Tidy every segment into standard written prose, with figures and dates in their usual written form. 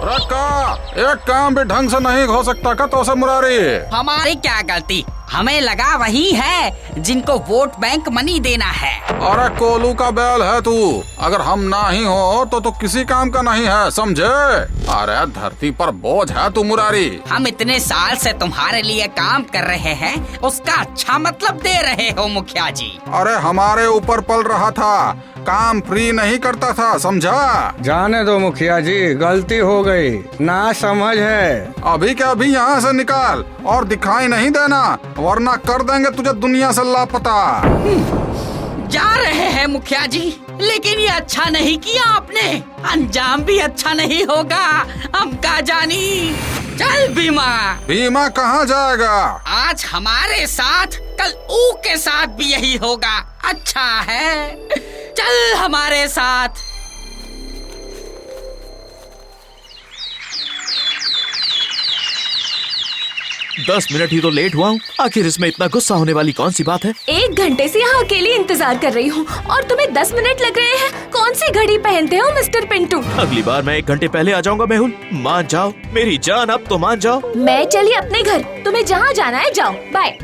रक्का, एक काम भी ढंग से नहीं हो सकता का तो से मुरारी। हमारी क्या गलती, हमें लगा वही है जिनको वोट बैंक मनी देना है। अरे कोलू का बैल है तू, अगर हम नहीं हो तो किसी काम का नहीं है, समझे? अरे धरती पर बोझ है तू मुरारी। हम इतने साल से तुम्हारे लिए काम कर रहे हैं, उसका अच्छा मतलब दे रहे हो मुखिया जी। अरे हमारे ऊपर पल रहा था, काम फ्री नहीं करता था, समझा? जाने दो मुखिया जी, गलती हो गई, ना समझ है। अभी के अभी यहाँ से निकाल और दिखाई नहीं देना, वरना कर देंगे तुझे दुनिया से लापता। जा रहे हैं मुखिया जी, लेकिन ये अच्छा नहीं किया आपने, अंजाम भी अच्छा नहीं होगा। हम का जानी। चल बीमा। बीमा कहाँ जाएगा? आज हमारे साथ, कल ऊ के साथ भी यही होगा। अच्छा है, चल हमारे साथ। दस मिनट ही तो लेट हुआ हूँ, आखिर इसमें इतना गुस्सा होने वाली कौन सी बात है? 1 घंटे से यहाँ अकेले इंतजार कर रही हूँ और तुम्हें 10 मिनट लग रहे हैं। कौन सी घड़ी पहनते हो मिस्टर पिंटू? अगली बार मैं 1 घंटे पहले आ जाऊंगा मेहुल, मान जाओ मेरी जान, अब तो मान जाओ। मैं चली अपने घर, तुम्हें जहाँ जाना है जाओ, बाय।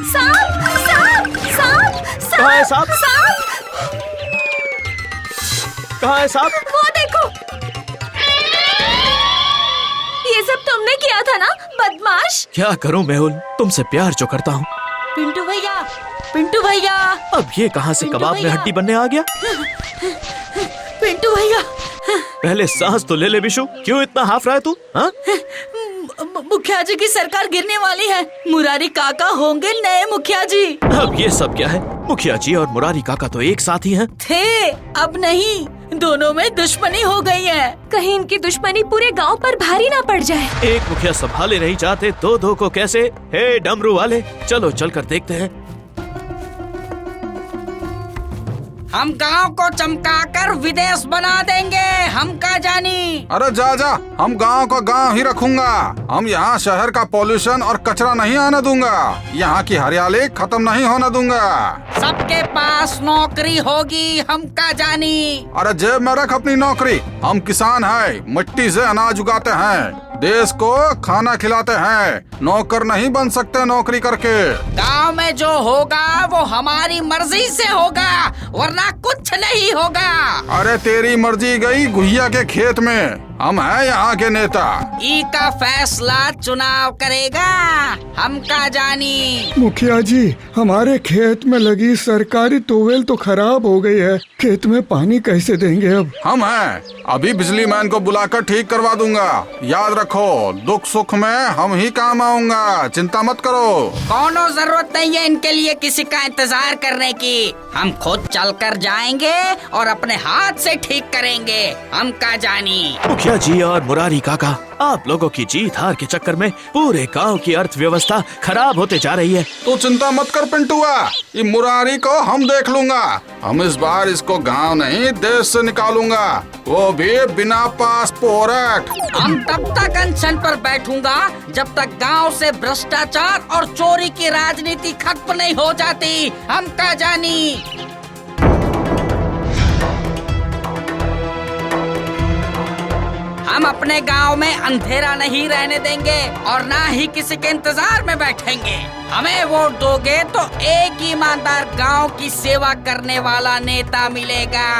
सांप, सांप, सांप, कहाँ है सांप? सांप, कहाँ है सांप? वो देखो। ये सब तुमने किया था ना, बदमाश। क्या करूँ मेहुल, तुमसे प्यार जो करता हूँ। पिंटू भैया, पिंटू भैया, अब ये कहाँ से पिंटू कबाब में भैया। हड्डी बनने आ गया? पिंटू भैया। पहले सांस तो ले ले बिशु, क्यों इतना हाफ रहा है तू? हाँ? मुखिया जी की सरकार गिरने वाली है, मुरारी काका होंगे नए मुखिया जी। अब ये सब क्या है? मुखिया जी और मुरारी काका तो एक साथ ही हैं। थे, अब नहीं, दोनों में दुश्मनी हो गई है। कहीं इनकी दुश्मनी पूरे गांव पर भारी ना पड़ जाए। एक मुखिया संभाले नहीं चाहते, दो को कैसे? हे डमरू वाले, चलो चलकर देखते हैं। हम गांव को चमकाकर विदेश बना देंगे, हम का जानी। अरे जा, हम गांव का गांव ही रखूंगा। हम यहाँ शहर का पॉल्यूशन और कचरा नहीं आने दूंगा, यहाँ की हरियाली खत्म नहीं होने दूंगा। सबके पास नौकरी होगी, हम का जानी। अरे जेब में रख अपनी नौकरी, हम किसान हैं, मिट्टी से अनाज उगाते हैं, देश को खाना खिलाते हैं, नौकर नहीं बन सकते नौकरी करके। गांव में जो होगा वो हमारी मर्जी से होगा, वरना कुछ नहीं होगा। अरे तेरी मर्जी गई गुहिया के खेत में, हम हैं यहाँ के नेता। ई का फैसला चुनाव करेगा, हम का जानी। मुखिया जी, हमारे खेत में लगी सरकारी ट्यूबवेल तो खराब हो गई है, खेत में पानी कैसे देंगे अब? हम हैं, अभी बिजली मैन को बुलाकर ठीक करवा दूंगा। याद रखो, दुख सुख में हम ही काम आऊंगा, चिंता मत करो। कोनो जरूरत नहीं है इनके लिए किसी का इंतजार करने की, हम खुद चलकर जाएंगे और अपने हाथ से ठीक करेंगे, हम का जानी। मुखिया जी और मुरारी काका, आप लोगों की जीत हार के चक्कर में पूरे गांव की अर्थव्यवस्था खराब होते जा रही है। तू चिंता मत कर पिंटुआ, ये मुरारी को हम देख लूंगा। हम इस बार इसको गांव नहीं देश से निकालूंगा, वो भी बिना पासपोर्ट। हम तब तक अनशन पर बैठूंगा जब तक गांव से भ्रष्टाचार और चोरी की राजनीति खत्म नहीं हो जाती, हम का जानी। हम अपने गांव में अंधेरा नहीं रहने देंगे और ना ही किसी के इंतजार में बैठेंगे। हमें वोट दोगे तो एक ईमानदार गांव की सेवा करने वाला नेता मिलेगा।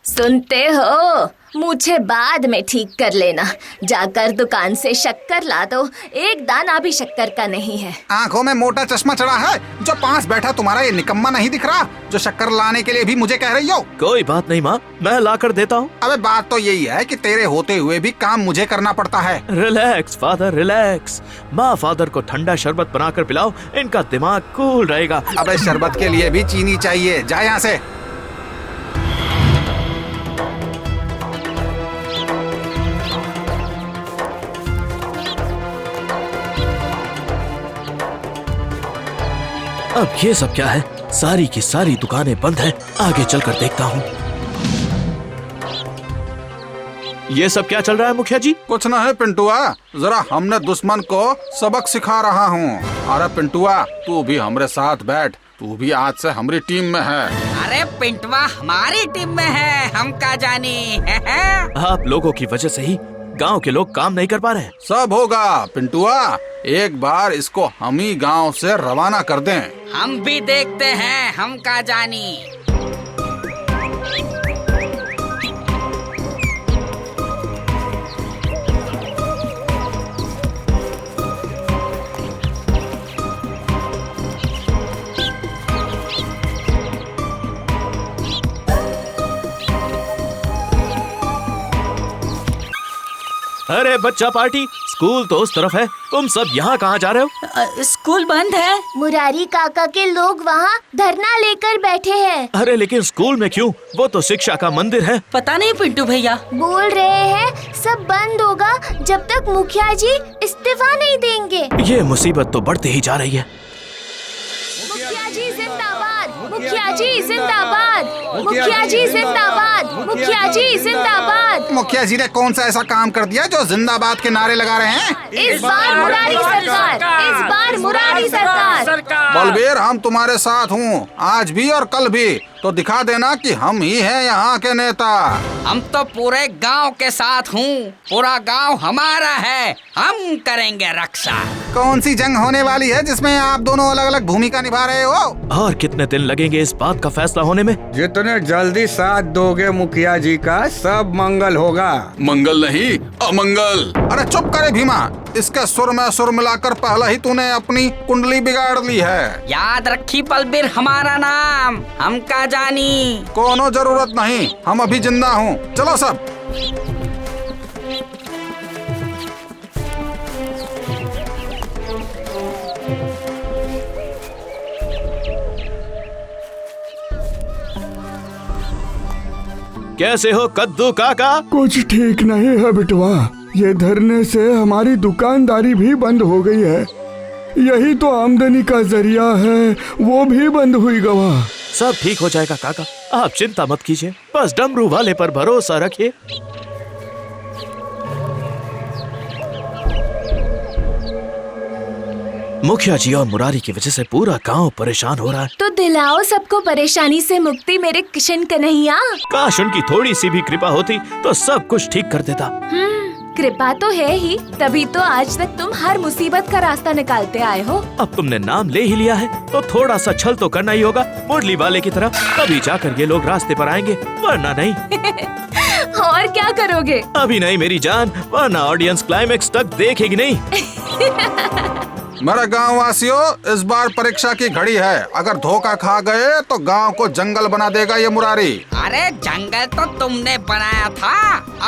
सुनते हो, मुझे बाद में ठीक कर लेना, जाकर दुकान से शक्कर ला दो, एक दाना भी शक्कर का नहीं है। आंखों में मोटा चश्मा चढ़ा है, जो पास बैठा तुम्हारा ये निकम्मा नहीं दिख रहा, जो शक्कर लाने के लिए भी मुझे कह रही हो? कोई बात नहीं माँ, मैं ला कर देता हूँ। अबे बात तो यही है कि तेरे होते हुए भी काम मुझे करना पड़ता है। Relax father, relax. माँ फादर को ठंडा शरबत बनाकर पिलाओ, इनका दिमाग कूल रहेगा। अबे शरबत के लिए भी चीनी चाहिए, जा यहाँ से। अब ये सब क्या है? सारी की सारी दुकानें बंद हैं। आगे चलकर देखता हूँ। ये सब क्या चल रहा है मुखिया जी? कुछ न है पिंटुआ, जरा हमने दुश्मन को सबक सिखा रहा हूँ। अरे पिंटुआ, तू भी हमारे साथ बैठ, तू भी आज से हमारी टीम में है। अरे पिंटवा हमारी टीम में है, हम का जानी। आप लोगों की वजह से ही गांव के लोग काम नहीं कर पा रहे हैं। सब होगा पिंटुआ, एक बार इसको हम ही गांव से रवाना कर दें। हम भी देखते हैं, हम का जानी। अरे बच्चा पार्टी, स्कूल तो उस तरफ है, तुम सब यहाँ कहाँ जा रहे हो? स्कूल बंद है। मुरारी काका के लोग वहाँ धरना लेकर बैठे हैं। अरे लेकिन स्कूल में क्यों? वो तो शिक्षा का मंदिर है। पता नहीं पिंटू भैया। बोल रहे हैं सब बंद होगा जब तक मुखिया जी इस्तीफा नहीं देंगे। ये मुसीबत तो बढ़ती ही जा रही है। मुखिया जी जिंदाबाद, मुखिया जी जिंदाबाद, मुखिया जी जिंदाबाद, मुखिया जी जिंदाबाद। मुखिया जी ने कौन सा ऐसा काम कर दिया जो जिंदाबाद के नारे लगा रहे हैं? इस बार मुरारी सरकार, इस बार मुरारी सरकार। बलबीर, हम तुम्हारे साथ हूँ, आज भी और कल भी। तो दिखा देना कि हम ही हैं यहाँ के नेता। हम तो पूरे गांव के साथ हूँ, पूरा गांव हमारा है, हम करेंगे रक्षा। कौन सी जंग होने वाली है जिसमें आप दोनों अलग अलग भूमिका निभा रहे हो? और कितने दिन लगेंगे इस बात का फैसला होने में? जितने जल्दी साथ दोगे मुखिया जी का, सब मंगल होगा। मंगल नहीं, अमंगल। अरे चुप करे भीमा, इसके सुर में सुर मिलाकर पहले ही तूने अपनी कुंडली बिगाड़ ली है। याद रखी बलबीर हमारा नाम, हम का जानी। कोनो जरूरत नहीं, हम अभी जिंदा हूँ। चलो सब। कैसे हो कद्दू काका? कुछ ठीक नहीं है बिटवा, ये धरने से हमारी दुकानदारी भी बंद हो गई है। यही तो आमदनी का जरिया है, वो भी बंद हुई गवाह। सब ठीक हो जाएगा काका, आप चिंता मत कीजिए, बस डमरू वाले पर भरोसा रखिए। मुखिया जी और मुरारी की वजह से पूरा गांव परेशान हो रहा है। तो दिलाओ सबको परेशानी से मुक्ति मेरे किशन कन्हैया। काश उनकी थोड़ी सी भी कृपा होती तो सब कुछ ठीक कर देता। कृपा तो है ही, तभी तो आज तक तुम हर मुसीबत का रास्ता निकालते आए हो। अब तुमने नाम ले ही लिया है तो थोड़ा सा छल तो करना ही होगा मुरली वाले की तरह, तभी जाकर ये लोग रास्ते पर आएंगे, वरना नहीं। और क्या करोगे? अभी नहीं मेरी जान, वरना ऑडियंस क्लाइमेक्स तक देखेगी नहीं। मेरे गाँव वासियों, इस बार परीक्षा की घड़ी है। अगर धोखा खा गए तो गांव को जंगल बना देगा ये मुरारी। अरे जंगल तो तुमने बनाया था,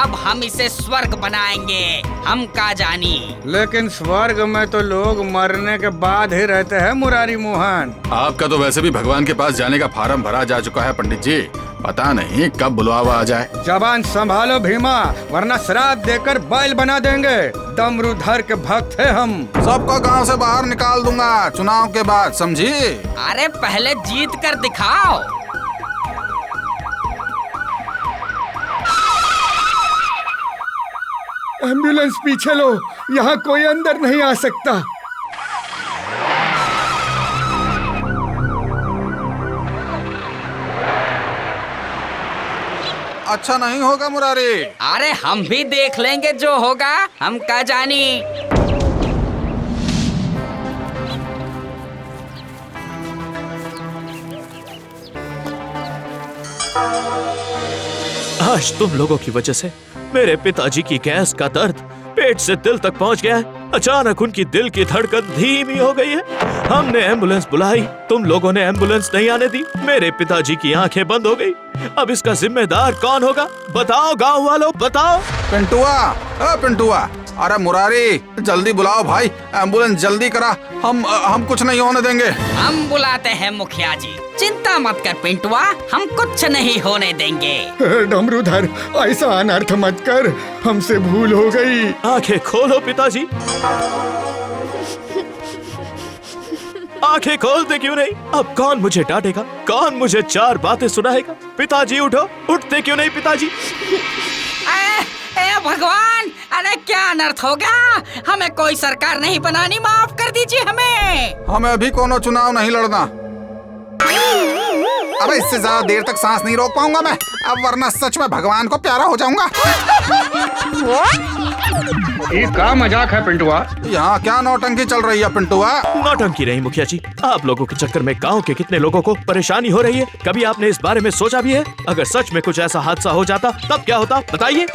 अब हम इसे स्वर्ग बनाएंगे, हम का जानी। लेकिन स्वर्ग में तो लोग मरने के बाद ही रहते हैं मुरारी मोहन। आपका तो वैसे भी भगवान के पास जाने का फार्म भरा जा चुका है पंडित जी, पता नहीं कब बुलावा आ जाए। जबान संभालो भीमा, वरना श्राप देकर बैल बना देंगे। डमरूधर के भक्त है हम। सबको गांव से बाहर निकाल दूंगा चुनाव के बाद, समझी? अरे पहले जीत कर दिखाओ। एम्बुलेंस पीछे लो, यहाँ कोई अंदर नहीं आ सकता। अच्छा नहीं होगा मुरारी। अरे हम भी देख लेंगे जो होगा, हम का जानी। आज तुम लोगों की वजह से मेरे पिताजी की गैस का दर्द पेट से दिल तक पहुंच गया है। अचानक उनकी दिल की धड़कन धीमी हो गई है। हमने एम्बुलेंस बुलाई, तुम लोगों ने एम्बुलेंस नहीं आने दी, मेरे पिताजी की आंखें बंद हो गई। अब इसका जिम्मेदार कौन होगा? बताओ गांव वालों, बताओ। पिंटुआ, अरे मुरारी जल्दी बुलाओ भाई, एम्बुलेंस जल्दी करा, हम कुछ नहीं होने देंगे। हम बुलाते हैं मुखिया जी, चिंता मत कर पिंटुआ, हम कुछ नहीं होने देंगे। डमरूधर, ऐसा अनर्थ मत कर, हमसे भूल हो गई। आंखें खोलो पिताजी, आंखें खोलते क्यों नहीं? अब कौन मुझे डांटेगा, कौन मुझे चार बातें सुनाएगा? पिताजी उठो, उठते क्यों नहीं पिताजी? हैं भगवान। अरे क्या अनर्थ हो गया, हमें कोई सरकार नहीं बनानी, माफ कर दीजिए हमें। हमें अभी कोनो चुनाव नहीं लड़ना। अबे इससे ज्यादा देर तक सांस नहीं रोक पाऊंगा मैं अब, वरना सच में भगवान को प्यारा हो जाऊंगा। इसका मजाक है पिंटुआ। यहाँ क्या नौटंकी चल रही है पिंटुआ? नौटंकी नहीं मुखिया जी, आप लोगों के चक्कर में गांव के कितने लोगों को परेशानी हो रही है। कभी आपने इस बारे में सोचा भी है? अगर सच में कुछ ऐसा हादसा हो जाता तब क्या होता, बताइए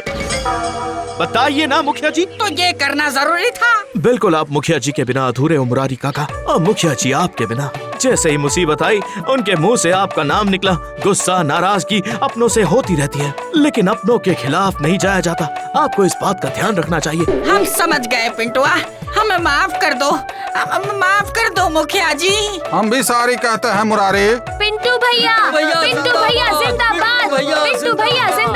बताइए ना मुखिया जी। तो ये करना जरूरी था। बिल्कुल, आप मुखिया जी के बिना अधूरे हो मुरारी काका, और मुखिया जी आपके बिना। जैसे ही मुसीबत आई उनके मुंह से आपका नाम निकला। गुस्सा नाराजगी अपनों से होती रहती है, लेकिन अपनों के खिलाफ नहीं जाया जाता। आपको इस बात का ध्यान रखना चाहिए। हम समझ गए पिंटुआ, हमें माफ कर दो, माफ कर दो मुखिया जी। हम भी सॉरी कहते हैं मुरारी। पिंटू भैया, पिंटू भैया जिंदाबाद, पिंटू भैया जिंदाबाद।